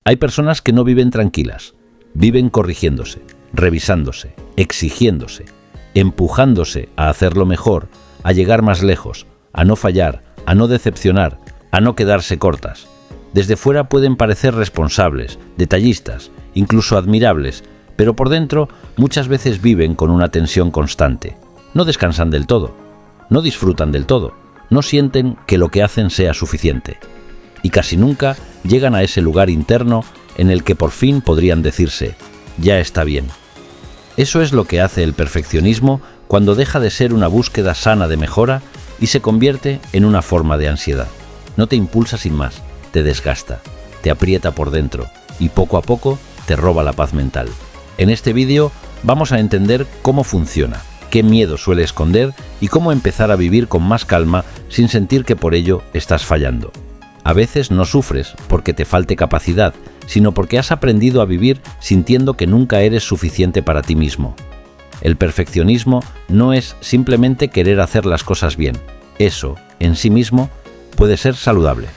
Hay personas que no viven tranquilas, viven corrigiéndose, revisándose, exigiéndose, empujándose a hacerlo mejor, a llegar más lejos, a no fallar, a no decepcionar, a no quedarse cortas. Desde fuera pueden parecer responsables, detallistas, incluso admirables, pero por dentro muchas veces viven con una tensión constante. No descansan del todo, no disfrutan del todo, no sienten que lo que hacen sea suficiente. Y casi nunca llegan a ese lugar interno en el que por fin podrían decirse, ya está bien. Eso es lo que hace el perfeccionismo cuando deja de ser una búsqueda sana de mejora y se convierte en una forma de ansiedad. No te impulsa sin más, te desgasta, te aprieta por dentro y poco a poco te roba la paz mental. En este vídeo vamos a entender cómo funciona, qué miedo suele esconder y cómo empezar a vivir con más calma sin sentir que por ello estás fallando. A veces no sufres porque te falte capacidad, sino porque has aprendido a vivir sintiendo que nunca eres suficiente para ti mismo. El perfeccionismo no es simplemente querer hacer las cosas bien. Eso, en sí mismo, puede ser saludable.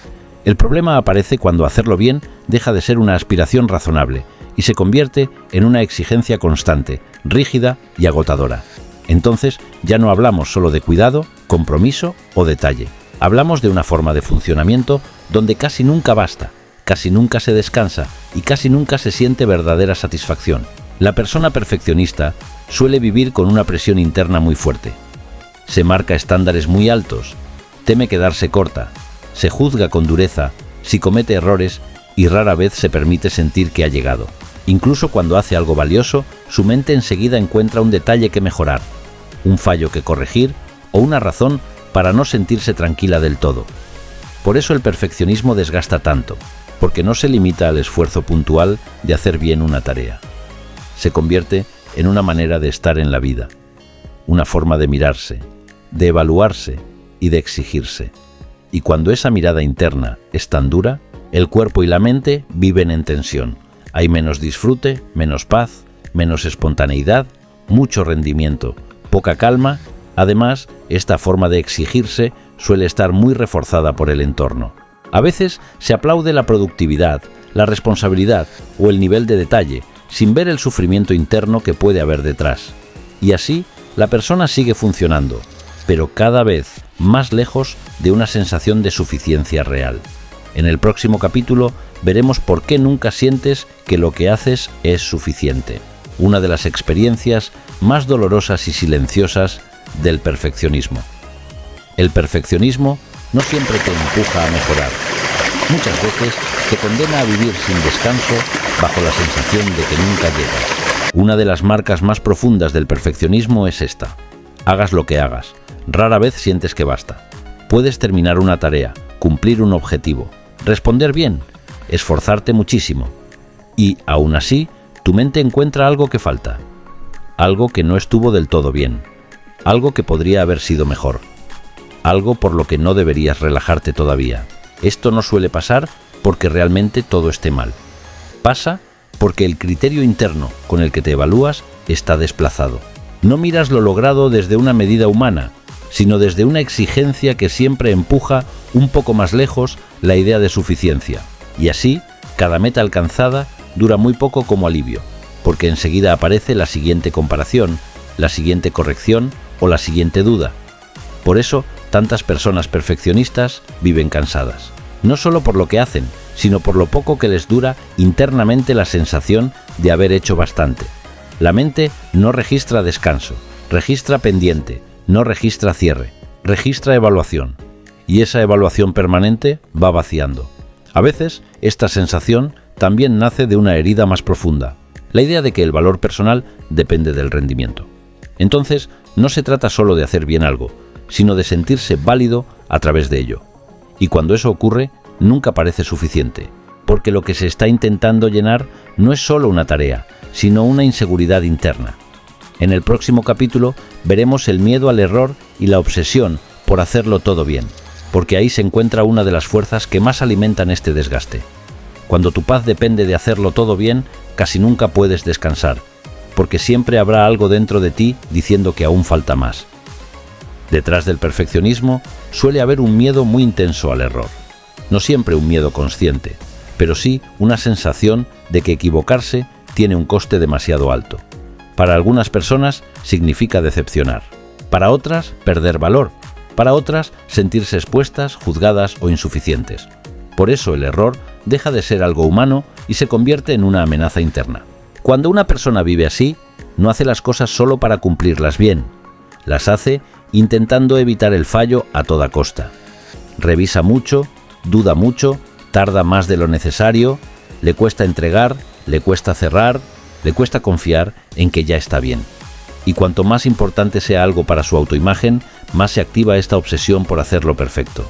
El problema aparece cuando hacerlo bien deja de ser una aspiración razonable y se convierte en una exigencia constante, rígida y agotadora. Entonces ya no hablamos solo de cuidado, compromiso o detalle. Hablamos de una forma de funcionamiento donde casi nunca basta, casi nunca se descansa y casi nunca se siente verdadera satisfacción. La persona perfeccionista suele vivir con una presión interna muy fuerte. Se marca estándares muy altos, teme quedarse corta, se juzga con dureza si comete errores y rara vez se permite sentir que ha llegado. Incluso cuando hace algo valioso, su mente enseguida encuentra un detalle que mejorar, un fallo que corregir o una razón para no sentirse tranquila del todo. Por eso el perfeccionismo desgasta tanto, porque no se limita al esfuerzo puntual de hacer bien una tarea. Se convierte en una manera de estar en la vida, una forma de mirarse, de evaluarse y de exigirse. Y cuando esa mirada interna es tan dura, el cuerpo y la mente viven en tensión. Hay menos disfrute, menos paz, menos espontaneidad, mucho rendimiento, poca calma. Además, esta forma de exigirse suele estar muy reforzada por el entorno. A veces se aplaude la productividad, la responsabilidad o el nivel de detalle, sin ver el sufrimiento interno que puede haber detrás. Y así, la persona sigue funcionando, pero cada vez más lejos de una sensación de suficiencia real. En el próximo capítulo veremos por qué nunca sientes que lo que haces es suficiente. Una de las experiencias más dolorosas y silenciosas del perfeccionismo. El perfeccionismo no siempre te empuja a mejorar. Muchas veces te condena a vivir sin descanso bajo la sensación de que nunca llegas. Una de las marcas más profundas del perfeccionismo es esta. Hagas lo que hagas, rara vez sientes que basta. Puedes terminar una tarea, cumplir un objetivo, responder bien, esforzarte muchísimo. Y, aún así, tu mente encuentra algo que falta. Algo que no estuvo del todo bien. Algo que podría haber sido mejor. Algo por lo que no deberías relajarte todavía. Esto no suele pasar porque realmente todo esté mal. Pasa porque el criterio interno con el que te evalúas está desplazado. No miras lo logrado desde una medida humana, sino desde una exigencia que siempre empuja un poco más lejos la idea de suficiencia. Y así, cada meta alcanzada dura muy poco como alivio, porque enseguida aparece la siguiente comparación, la siguiente corrección o la siguiente duda. Por eso, tantas personas perfeccionistas viven cansadas. No solo por lo que hacen, sino por lo poco que les dura internamente la sensación de haber hecho bastante. La mente no registra descanso, registra pendiente, no registra cierre, registra evaluación. Y esa evaluación permanente va vaciando. A veces, esta sensación también nace de una herida más profunda, la idea de que el valor personal depende del rendimiento. Entonces, no se trata solo de hacer bien algo, sino de sentirse válido a través de ello. Y cuando eso ocurre, nunca parece suficiente, porque lo que se está intentando llenar no es solo una tarea, sino una inseguridad interna. En el próximo capítulo veremos el miedo al error y la obsesión por hacerlo todo bien, porque ahí se encuentra una de las fuerzas que más alimentan este desgaste. Cuando tu paz depende de hacerlo todo bien, casi nunca puedes descansar, porque siempre habrá algo dentro de ti diciendo que aún falta más. Detrás del perfeccionismo suele haber un miedo muy intenso al error. No siempre un miedo consciente, pero sí una sensación de que equivocarse tiene un coste demasiado alto. Para algunas personas significa decepcionar, para otras perder valor, para otras sentirse expuestas, juzgadas o insuficientes. Por eso el error deja de ser algo humano y se convierte en una amenaza interna. Cuando una persona vive así, no hace las cosas solo para cumplirlas bien, las hace intentando evitar el fallo a toda costa. Revisa mucho, duda mucho, tarda más de lo necesario, le cuesta entregar, le cuesta cerrar, le cuesta confiar en que ya está bien. Y cuanto más importante sea algo para su autoimagen, más se activa esta obsesión por hacerlo perfecto.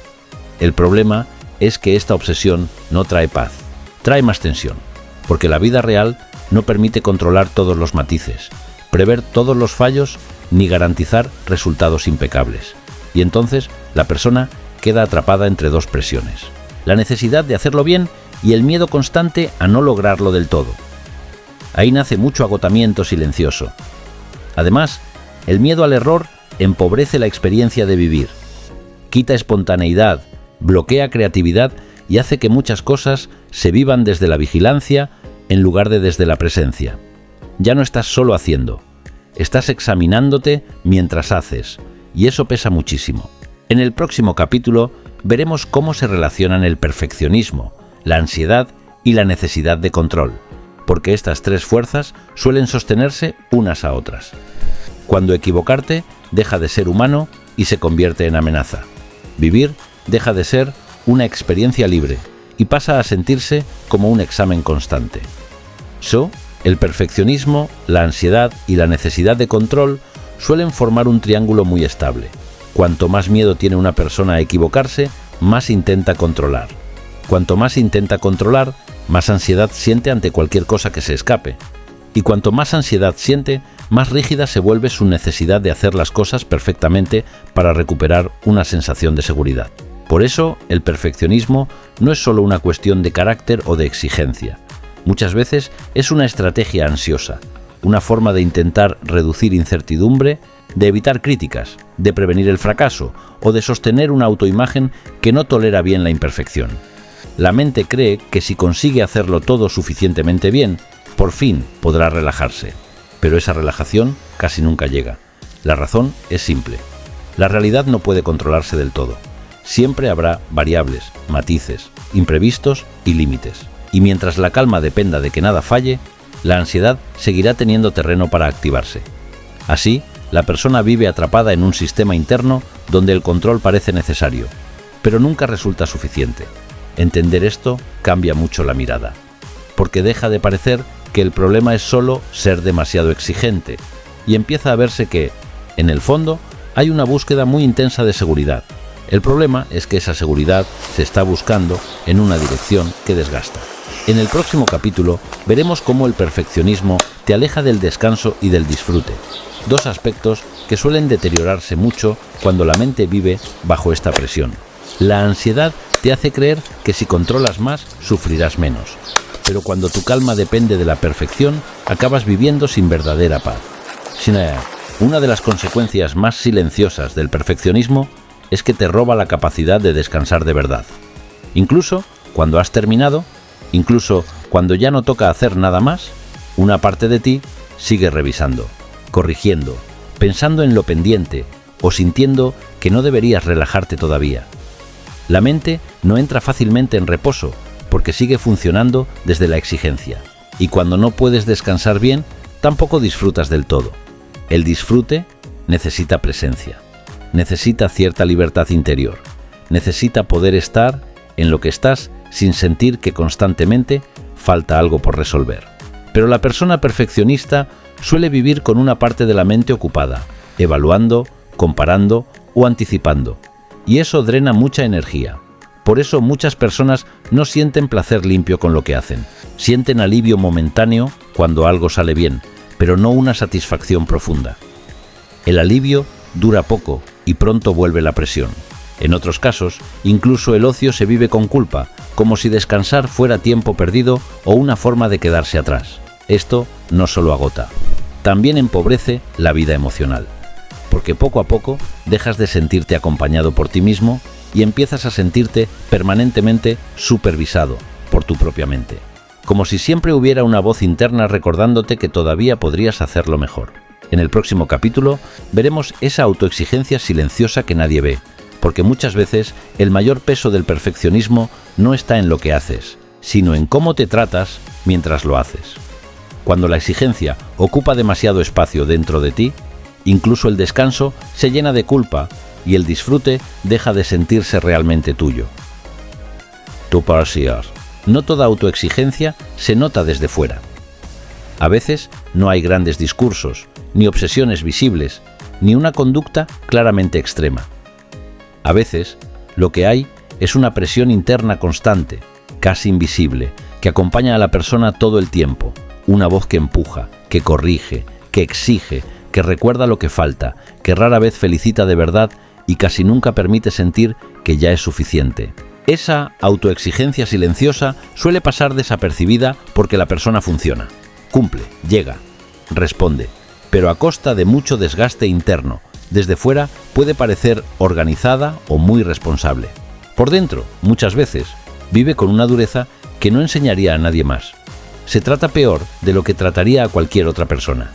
El problema es que esta obsesión no trae paz, trae más tensión, porque la vida real no permite controlar todos los matices, prever todos los fallos ni garantizar resultados impecables. Y entonces la persona queda atrapada entre dos presiones: la necesidad de hacerlo bien y el miedo constante a no lograrlo del todo. Ahí nace mucho agotamiento silencioso. Además, el miedo al error empobrece la experiencia de vivir, quita espontaneidad, bloquea creatividad y hace que muchas cosas se vivan desde la vigilancia en lugar de desde la presencia. Ya no estás solo haciendo, estás examinándote mientras haces, y eso pesa muchísimo. En el próximo capítulo veremos cómo se relacionan el perfeccionismo, la ansiedad y la necesidad de control, porque estas tres fuerzas suelen sostenerse unas a otras. Cuando equivocarte deja de ser humano y se convierte en amenaza. Vivir deja de ser una experiencia libre y pasa a sentirse como un examen constante. El perfeccionismo, la ansiedad y la necesidad de control suelen formar un triángulo muy estable. Cuanto más miedo tiene una persona a equivocarse, más intenta controlar. Cuanto más intenta controlar, más ansiedad siente ante cualquier cosa que se escape. Y cuanto más ansiedad siente, más rígida se vuelve su necesidad de hacer las cosas perfectamente para recuperar una sensación de seguridad. Por eso, el perfeccionismo no es solo una cuestión de carácter o de exigencia. Muchas veces es una estrategia ansiosa, una forma de intentar reducir incertidumbre, de evitar críticas, de prevenir el fracaso o de sostener una autoimagen que no tolera bien la imperfección. La mente cree que si consigue hacerlo todo suficientemente bien, por fin podrá relajarse. Pero esa relajación casi nunca llega. La razón es simple. La realidad no puede controlarse del todo. Siempre habrá variables, matices, imprevistos y límites. Y mientras la calma dependa de que nada falle, la ansiedad seguirá teniendo terreno para activarse. Así, la persona vive atrapada en un sistema interno donde el control parece necesario, pero nunca resulta suficiente. Entender esto cambia mucho la mirada, porque deja de parecer que el problema es solo ser demasiado exigente, y empieza a verse que, en el fondo, hay una búsqueda muy intensa de seguridad. El problema es que esa seguridad se está buscando en una dirección que desgasta. En el próximo capítulo veremos cómo el perfeccionismo te aleja del descanso y del disfrute, dos aspectos que suelen deteriorarse mucho cuando la mente vive bajo esta presión. La ansiedad te hace creer que si controlas más, sufrirás menos. Pero cuando tu calma depende de la perfección, acabas viviendo sin verdadera paz. Una de las consecuencias más silenciosas del perfeccionismo es que te roba la capacidad de descansar de verdad. Incluso cuando has terminado, incluso cuando ya no toca hacer nada más, una parte de ti sigue revisando, corrigiendo, pensando en lo pendiente o sintiendo que no deberías relajarte todavía. La mente no entra fácilmente en reposo porque sigue funcionando desde la exigencia. Y cuando no puedes descansar bien, tampoco disfrutas del todo. El disfrute necesita presencia, necesita cierta libertad interior, necesita poder estar en lo que estás sin sentir que constantemente falta algo por resolver. Pero la persona perfeccionista suele vivir con una parte de la mente ocupada, evaluando, comparando o anticipando, y eso drena mucha energía. Por eso muchas personas no sienten placer limpio con lo que hacen. Sienten alivio momentáneo cuando algo sale bien, pero no una satisfacción profunda. El alivio dura poco y pronto vuelve la presión. En otros casos, incluso el ocio se vive con culpa, como si descansar fuera tiempo perdido o una forma de quedarse atrás. Esto no solo agota, también empobrece la vida emocional, porque poco a poco dejas de sentirte acompañado por ti mismo y empiezas a sentirte permanentemente supervisado, por tu propia mente, como si siempre hubiera una voz interna recordándote que todavía podrías hacerlo mejor. En el próximo capítulo veremos esa autoexigencia silenciosa que nadie ve, porque muchas veces el mayor peso del perfeccionismo no está en lo que haces, sino en cómo te tratas mientras lo haces. Cuando la exigencia ocupa demasiado espacio dentro de ti, incluso el descanso se llena de culpa y el disfrute deja de sentirse realmente tuyo. Tu parcial. No toda autoexigencia se nota desde fuera. A veces no hay grandes discursos, ni obsesiones visibles, ni una conducta claramente extrema. A veces lo que hay es una presión interna constante, casi invisible, que acompaña a la persona todo el tiempo, una voz que empuja, que corrige, que exige, que recuerda lo que falta, que rara vez felicita de verdad y casi nunca permite sentir que ya es suficiente. Esa autoexigencia silenciosa suele pasar desapercibida porque la persona funciona, cumple, llega, responde, pero a costa de mucho desgaste interno. Desde fuera puede parecer organizada o muy responsable. Por dentro, muchas veces, vive con una dureza que no enseñaría a nadie más. Se trata peor de lo que trataría a cualquier otra persona.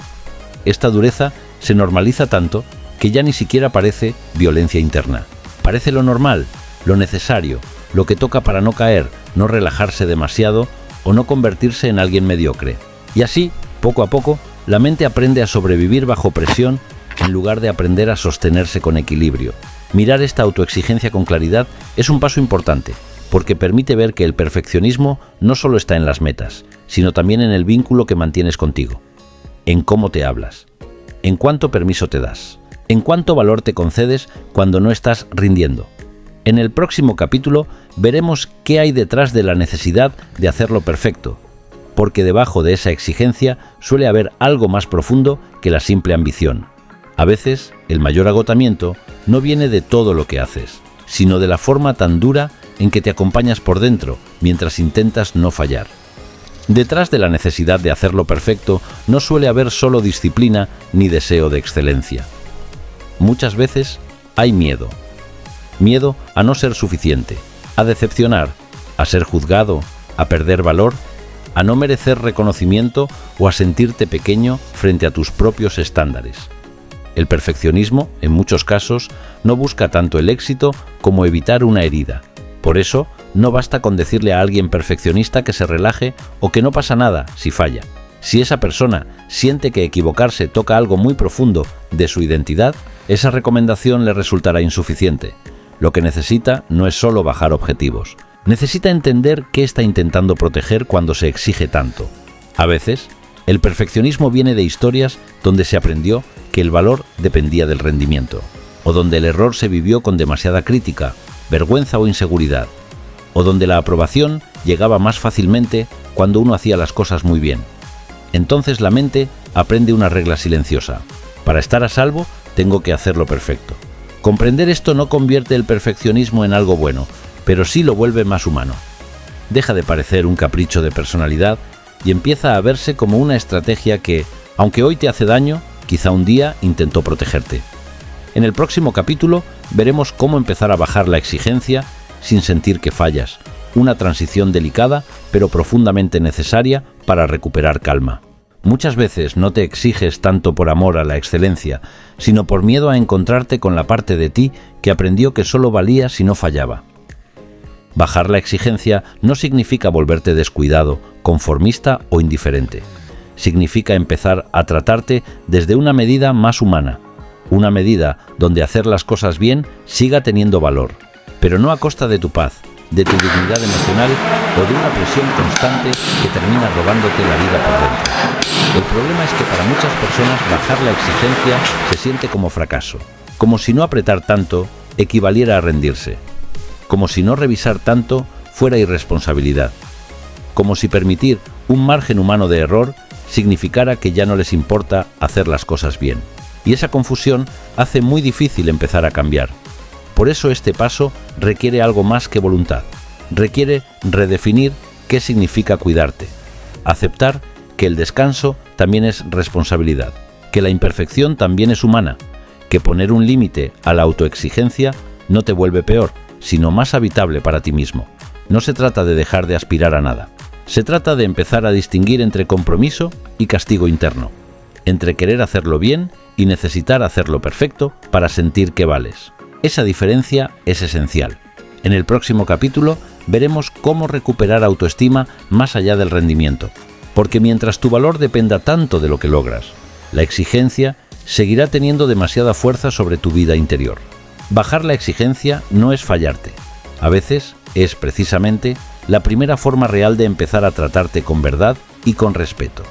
Esta dureza se normaliza tanto que ya ni siquiera parece violencia interna. Parece lo normal, lo necesario, lo que toca para no caer, no relajarse demasiado o no convertirse en alguien mediocre. Y así, poco a poco, la mente aprende a sobrevivir bajo presión en lugar de aprender a sostenerse con equilibrio. Mirar esta autoexigencia con claridad es un paso importante, porque permite ver que el perfeccionismo no solo está en las metas, sino también en el vínculo que mantienes contigo, en cómo te hablas, en cuánto permiso te das, en cuánto valor te concedes cuando no estás rindiendo. En el próximo capítulo veremos qué hay detrás de la necesidad de hacerlo perfecto, porque debajo de esa exigencia suele haber algo más profundo que la simple ambición. A veces, el mayor agotamiento no viene de todo lo que haces, sino de la forma tan dura en que te acompañas por dentro mientras intentas no fallar. Detrás de la necesidad de hacerlo perfecto no suele haber solo disciplina ni deseo de excelencia. Muchas veces hay miedo. Miedo a no ser suficiente, a decepcionar, a ser juzgado, a perder valor, a no merecer reconocimiento o a sentirte pequeño frente a tus propios estándares. El perfeccionismo, en muchos casos, no busca tanto el éxito como evitar una herida. Por eso, no basta con decirle a alguien perfeccionista que se relaje o que no pasa nada si falla. Si esa persona siente que equivocarse toca algo muy profundo de su identidad, esa recomendación le resultará insuficiente. Lo que necesita no es solo bajar objetivos. Necesita entender qué está intentando proteger cuando se exige tanto. A veces, el perfeccionismo viene de historias donde se aprendió que el valor dependía del rendimiento, o donde el error se vivió con demasiada crítica, vergüenza o inseguridad, o donde la aprobación llegaba más fácilmente cuando uno hacía las cosas muy bien. Entonces la mente aprende una regla silenciosa. Para estar a salvo, tengo que hacerlo perfecto. Comprender esto no convierte el perfeccionismo en algo bueno, pero sí lo vuelve más humano. Deja de parecer un capricho de personalidad y empieza a verse como una estrategia que, aunque hoy te hace daño, quizá un día intentó protegerte. En el próximo capítulo veremos cómo empezar a bajar la exigencia sin sentir que fallas, una transición delicada pero profundamente necesaria para recuperar calma. Muchas veces no te exiges tanto por amor a la excelencia, sino por miedo a encontrarte con la parte de ti que aprendió que solo valía si no fallaba. Bajar la exigencia no significa volverte descuidado, conformista o indiferente. Significa empezar a tratarte desde una medida más humana, una medida donde hacer las cosas bien siga teniendo valor, pero no a costa de tu paz, de tu dignidad emocional o de una presión constante que termina robándote la vida por dentro. El problema es que para muchas personas bajar la exigencia se siente como fracaso, como si no apretar tanto equivaliera a rendirse, como si no revisar tanto fuera irresponsabilidad, como si permitir un margen humano de error significara que ya no les importa hacer las cosas bien. Y esa confusión hace muy difícil empezar a cambiar. Por eso este paso requiere algo más que voluntad. Requiere redefinir qué significa cuidarte. Aceptar que el descanso también es responsabilidad, que la imperfección también es humana, que poner un límite a la autoexigencia no te vuelve peor, sino más habitable para ti mismo. No se trata de dejar de aspirar a nada. Se trata de empezar a distinguir entre compromiso y castigo interno, entre querer hacerlo bien y necesitar hacerlo perfecto para sentir que vales. Esa diferencia es esencial. En el próximo capítulo veremos cómo recuperar autoestima más allá del rendimiento, porque mientras tu valor dependa tanto de lo que logras, la exigencia seguirá teniendo demasiada fuerza sobre tu vida interior. Bajar la exigencia no es fallarte. A veces es precisamente la primera forma real de empezar a tratarte con verdad y con respeto.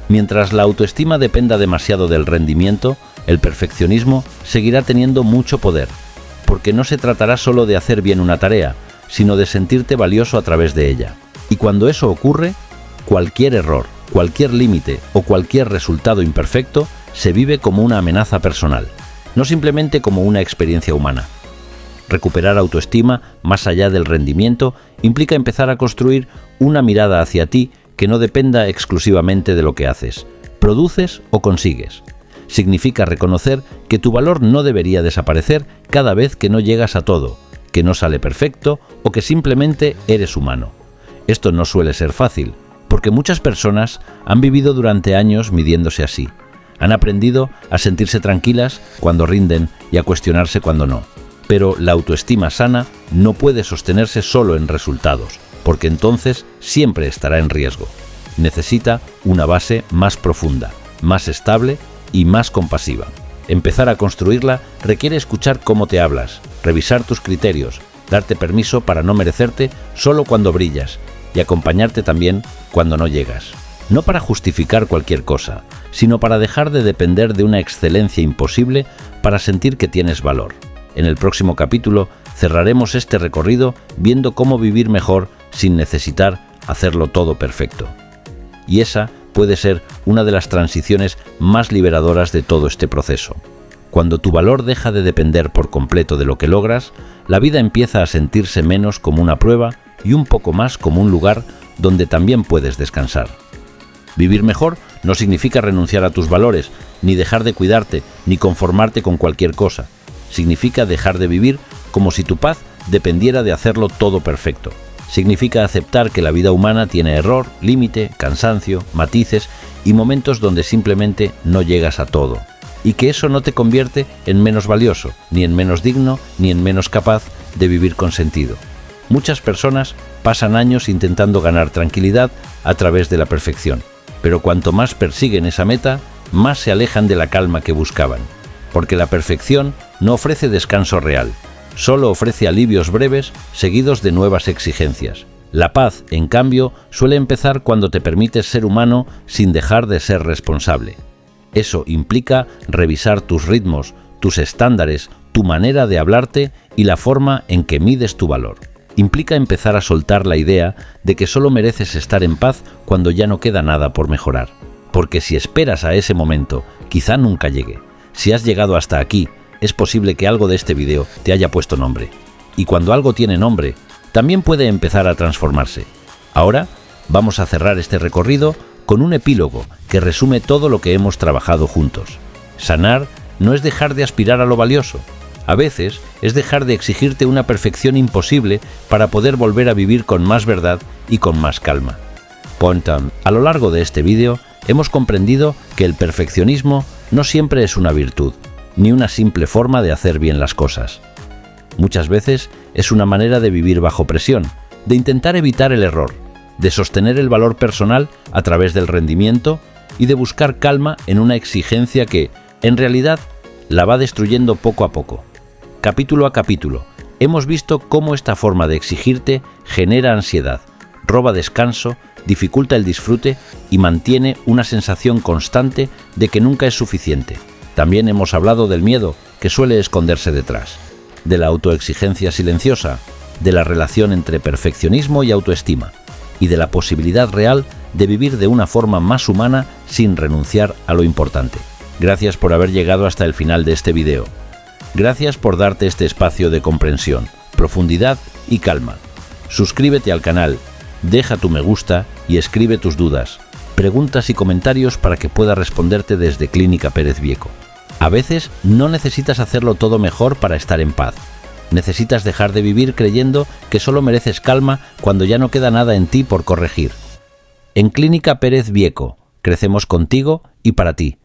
Mientras la autoestima dependa demasiado del rendimiento, el perfeccionismo seguirá teniendo mucho poder, porque no se tratará solo de hacer bien una tarea, sino de sentirte valioso a través de ella. Y cuando eso ocurre, cualquier error, cualquier límite o cualquier resultado imperfecto se vive como una amenaza personal, no simplemente como una experiencia humana. Recuperar autoestima más allá del rendimiento implica empezar a construir una mirada hacia ti que no dependa exclusivamente de lo que haces, produces o consigues. Significa reconocer que tu valor no debería desaparecer cada vez que no llegas a todo, que no sale perfecto o que simplemente eres humano. Esto no suele ser fácil, porque muchas personas han vivido durante años midiéndose así. Han aprendido a sentirse tranquilas cuando rinden y a cuestionarse cuando no. Pero la autoestima sana no puede sostenerse solo en resultados, porque entonces siempre estará en riesgo. Necesita una base más profunda, más estable y más compasiva. Empezar a construirla requiere escuchar cómo te hablas, revisar tus criterios, darte permiso para no merecerte solo cuando brillas y acompañarte también cuando no llegas. No para justificar cualquier cosa, sino para dejar de depender de una excelencia imposible para sentir que tienes valor. En el próximo capítulo cerraremos este recorrido viendo cómo vivir mejor sin necesitar hacerlo todo perfecto. Y esa puede ser una de las transiciones más liberadoras de todo este proceso. Cuando tu valor deja de depender por completo de lo que logras, la vida empieza a sentirse menos como una prueba y un poco más como un lugar donde también puedes descansar. Vivir mejor no significa renunciar a tus valores, ni dejar de cuidarte, ni conformarte con cualquier cosa. Significa dejar de vivir como si tu paz dependiera de hacerlo todo perfecto. Significa aceptar que la vida humana tiene error, límite, cansancio, matices y momentos donde simplemente no llegas a todo. Y que eso no te convierte en menos valioso, ni en menos digno, ni en menos capaz de vivir con sentido. Muchas personas pasan años intentando ganar tranquilidad a través de la perfección, pero cuanto más persiguen esa meta, más se alejan de la calma que buscaban. Porque la perfección no ofrece descanso real, solo ofrece alivios breves seguidos de nuevas exigencias. La paz, en cambio, suele empezar cuando te permites ser humano sin dejar de ser responsable. Eso implica revisar tus ritmos, tus estándares, tu manera de hablarte y la forma en que mides tu valor. Implica empezar a soltar la idea de que solo mereces estar en paz cuando ya no queda nada por mejorar. Porque si esperas a ese momento, quizá nunca llegue. Si has llegado hasta aquí, es posible que algo de este video te haya puesto nombre. Y cuando algo tiene nombre, también puede empezar a transformarse. Ahora vamos a cerrar este recorrido con un epílogo que resume todo lo que hemos trabajado juntos. Sanar no es dejar de aspirar a lo valioso. A veces es dejar de exigirte una perfección imposible para poder volver a vivir con más verdad y con más calma. A lo largo de este vídeo hemos comprendido que el perfeccionismo no siempre es una virtud, ni una simple forma de hacer bien las cosas. Muchas veces es una manera de vivir bajo presión, de intentar evitar el error, de sostener el valor personal a través del rendimiento y de buscar calma en una exigencia que, en realidad, la va destruyendo poco a poco. Capítulo a capítulo, hemos visto cómo esta forma de exigirte genera ansiedad, roba descanso, dificulta el disfrute y mantiene una sensación constante de que nunca es suficiente. También hemos hablado del miedo que suele esconderse detrás, de la autoexigencia silenciosa, de la relación entre perfeccionismo y autoestima, y de la posibilidad real de vivir de una forma más humana sin renunciar a lo importante. Gracias por haber llegado hasta el final de este video. Gracias por darte este espacio de comprensión, profundidad y calma. Suscríbete al canal, deja tu me gusta y escribe tus dudas, preguntas y comentarios para que pueda responderte desde Clínica Pérez Vieco. A veces no necesitas hacerlo todo mejor para estar en paz. Necesitas dejar de vivir creyendo que solo mereces calma cuando ya no queda nada en ti por corregir. En Clínica Pérez Vieco, crecemos contigo y para ti.